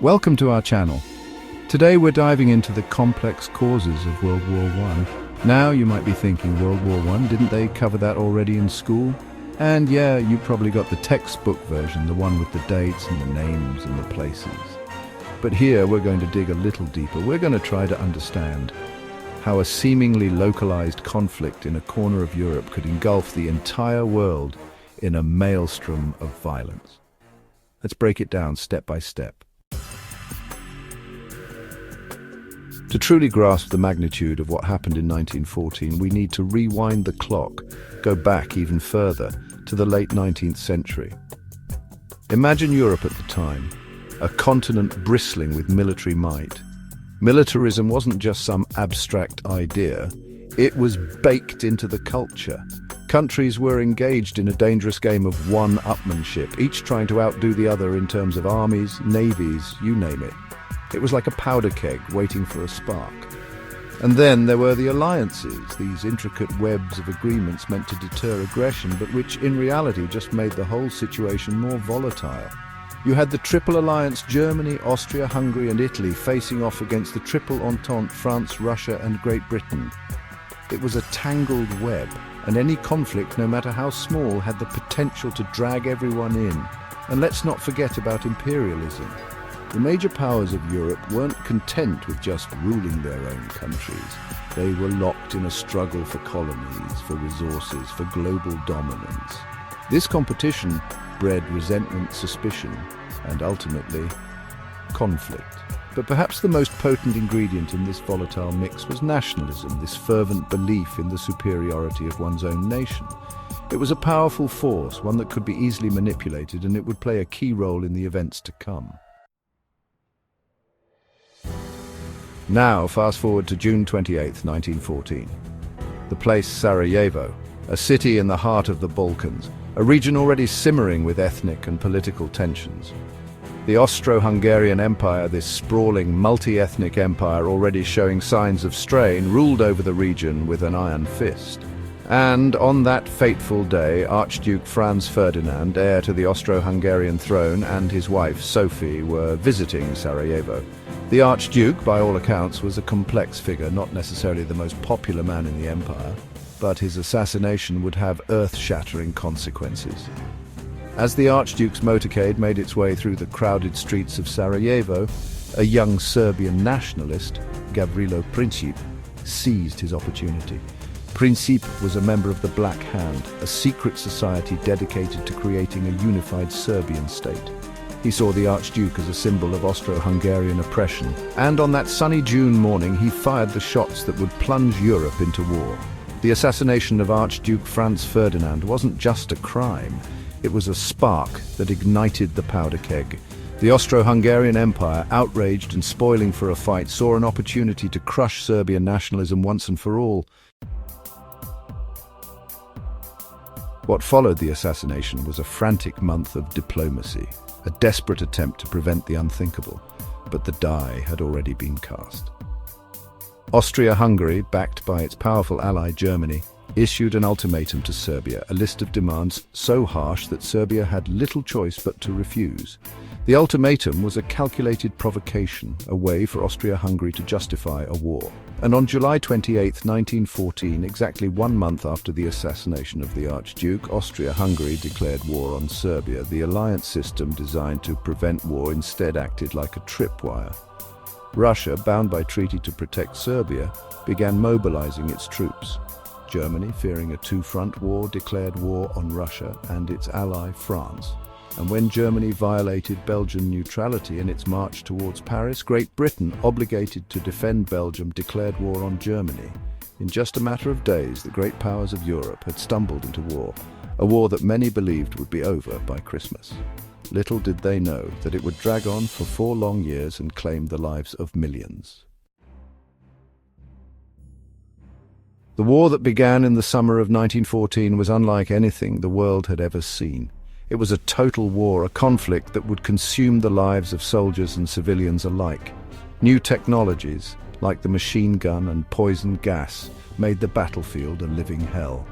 Welcome to our channel. Today we're diving into the complex causes of World War I. Now you might be thinking, World War I, didn't they cover that already in school? And yeah, you probably got the textbook version, the one with the dates and the names and the places. But here we're going to dig a little deeper. We're going to try to understand how a seemingly localized conflict in a corner of Europe could engulf the entire world in a maelstrom of violence. Let's break it down step by step. To truly grasp the magnitude of what happened in 1914, we need to rewind the clock, go back even further to the late 19th century. Imagine Europe at the time, a continent bristling with military might. Militarism wasn't just some abstract idea, it was baked into the culture. Countries were engaged in a dangerous game of one-upmanship, each trying to outdo the other in terms of armies, navies, you name it. It was like a powder keg waiting for a spark. And then there were the alliances, these intricate webs of agreements meant to deter aggression, but which in reality just made the whole situation more volatile. You had the Triple Alliance, Germany, Austria-Hungary and Italy facing off against the Triple Entente, France, Russia and Great Britain. It was a tangled web, and any conflict, no matter how small, had the potential to drag everyone in. And let's not forget about imperialism. The major powers of Europe weren't content with just ruling their own countries. They were locked in a struggle for colonies, for resources, for global dominance. This competition bred resentment, suspicion, and ultimately, conflict. But perhaps the most potent ingredient in this volatile mix was nationalism, this fervent belief in the superiority of one's own nation. It was a powerful force, one that could be easily manipulated, and it would play a key role in the events to come. Now, fast forward to June 28, 1914. The place Sarajevo, a city in the heart of the Balkans, a region already simmering with ethnic and political tensions. The Austro-Hungarian Empire, this sprawling, multi-ethnic empire already showing signs of strain, ruled over the region with an iron fist. And on that fateful day, Archduke Franz Ferdinand, heir to the Austro-Hungarian throne, and his wife Sophie were visiting Sarajevo. The Archduke, by all accounts, was a complex figure, not necessarily the most popular man in the empire, but his assassination would have earth-shattering consequences. As the Archduke's motorcade made its way through the crowded streets of Sarajevo, a young Serbian nationalist, Gavrilo Princip, seized his opportunity. Princip was a member of the Black Hand, a secret society dedicated to creating a unified Serbian state. He saw the Archduke as a symbol of Austro-Hungarian oppression, and on that sunny June morning he fired the shots that would plunge Europe into war. The assassination of Archduke Franz Ferdinand wasn't just a crime, it was a spark that ignited the powder keg. The Austro-Hungarian Empire, outraged and spoiling for a fight, saw an opportunity to crush Serbian nationalism once and for all. What followed the assassination was a frantic month of diplomacy, a desperate attempt to prevent the unthinkable, but the die had already been cast. Austria-Hungary, backed by its powerful ally Germany, issued an ultimatum to Serbia, a list of demands so harsh that Serbia had little choice but to refuse. The ultimatum was a calculated provocation, a way for Austria-Hungary to justify a war. And on July 28, 1914, exactly 1 month after the assassination of the Archduke, Austria-Hungary declared war on Serbia. The alliance system designed to prevent war instead acted like a tripwire. Russia, bound by treaty to protect Serbia, began mobilizing its troops. Germany, fearing a two-front war, declared war on Russia and its ally France. And when Germany violated Belgian neutrality in its march towards Paris, Great Britain, obligated to defend Belgium, declared war on Germany. In just a matter of days, the great powers of Europe had stumbled into war, a war that many believed would be over by Christmas. Little did they know that it would drag on for 4 long years and claim the lives of millions. The war that began in the summer of 1914 was unlike anything the world had ever seen. It was a total war, a conflict that would consume the lives of soldiers and civilians alike. New technologies, like the machine gun and poison gas, made the battlefield a living hell.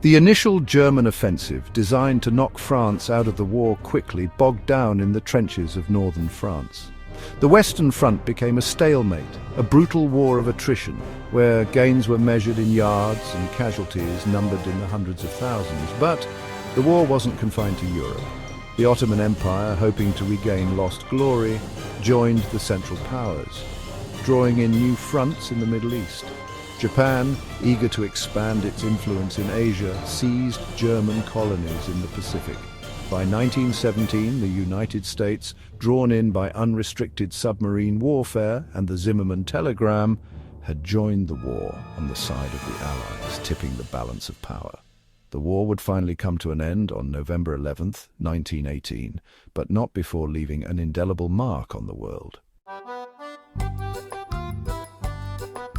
The initial German offensive, designed to knock France out of the war quickly, bogged down in the trenches of northern France. The Western Front became a stalemate, a brutal war of attrition, where gains were measured in yards and casualties numbered in the hundreds of thousands. But the war wasn't confined to Europe. The Ottoman Empire, hoping to regain lost glory, joined the Central Powers, drawing in new fronts in the Middle East. Japan, eager to expand its influence in Asia, seized German colonies in the Pacific. By 1917, the United States, drawn in by unrestricted submarine warfare and the Zimmermann telegram, had joined the war on the side of the Allies, tipping the balance of power. The war would finally come to an end on November 11th, 1918, but not before leaving an indelible mark on the world.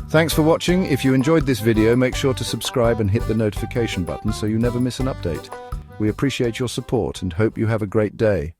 Thanks for watching. If you enjoyed this video, make sure to subscribe and hit the notification button so you never miss an update. We appreciate your support and hope you have a great day.